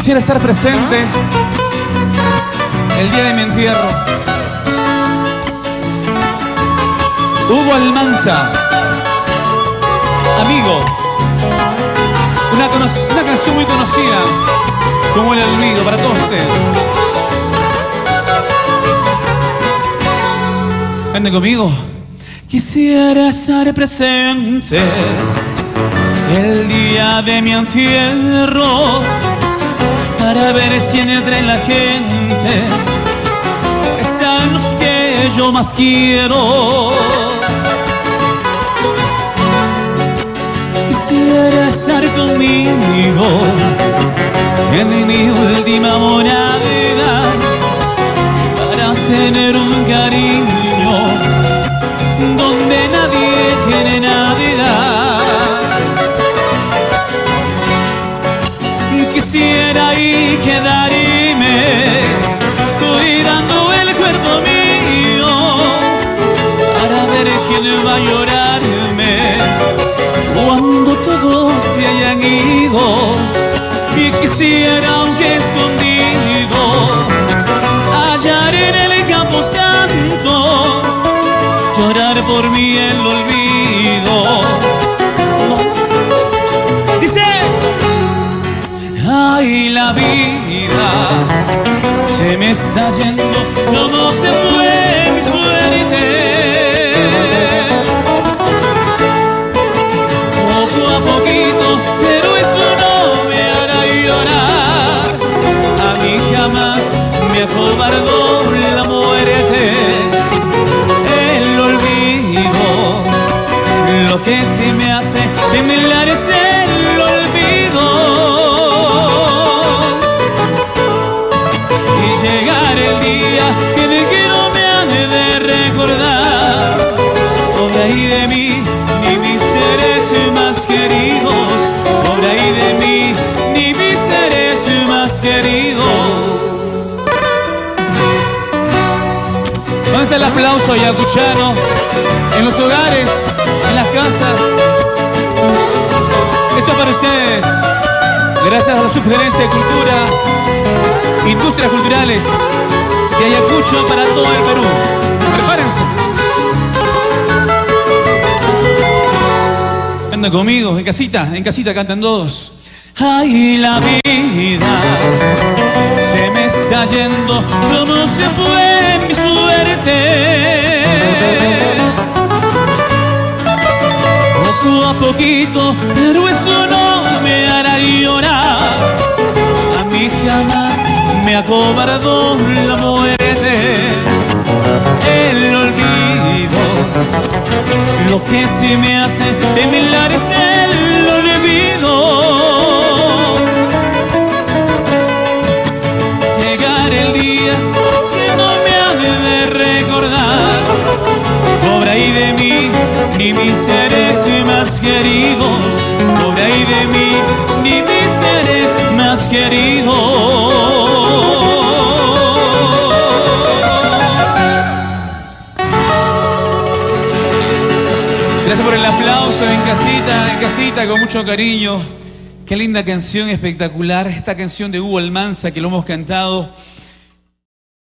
Quisiera estar presente el día de mi entierro. Hugo Almanza, amigo. Una canción muy conocida como El Olvido para todos ustedes. Vente conmigo. Quisiera estar presente el día de mi entierro para ver si entre la gente están los que yo más quiero. Quisiera estar conmigo en mi última morada para tener un cariño donde nadie tiene nada. Quisiera ahí quedarme cuidando el cuerpo mío para ver quién va a llorarme cuando todos se hayan ido. Y quisiera, aunque escondido, hallar en el campo santo, llorar por mí el olvido. Dice: ay, la vida se me está yendo, todo se fue mi suerte. Poco a poquito, pero eso no me hará llorar. A mí jamás me acobardó la muerte. El olvido, lo que sí me hace temblar es el olvido. Y llegar el día que no me han de recordar. Por ahí de mí, ni mis seres más queridos. Por ahí de mí, ni mis seres más queridos. ¿Dónde está el aplauso ayacuchano? En los hogares, en las casas. Esto es para ustedes, gracias a la Subgerencia de Cultura, Industrias Culturales de Ayacucho para todo el Perú. Prepárense. Cantan conmigo, en casita cantan todos. Ay, la vida se me está yendo, como se fue mi suerte. Poco a poquito, pero eso no me hará llorar. A mí jamás me acobardó la muerte. El olvido, lo que sí me hace temblar es el olvido. Llegar el día que no me ha de recordar. Por ahí de mí, ni mis seres más queridos. Por ahí de mí, ni mis seres más queridos. Gracias por el aplauso, en casita, con mucho cariño. Qué linda canción, espectacular. Esta canción de Hugo Almanza que lo hemos cantado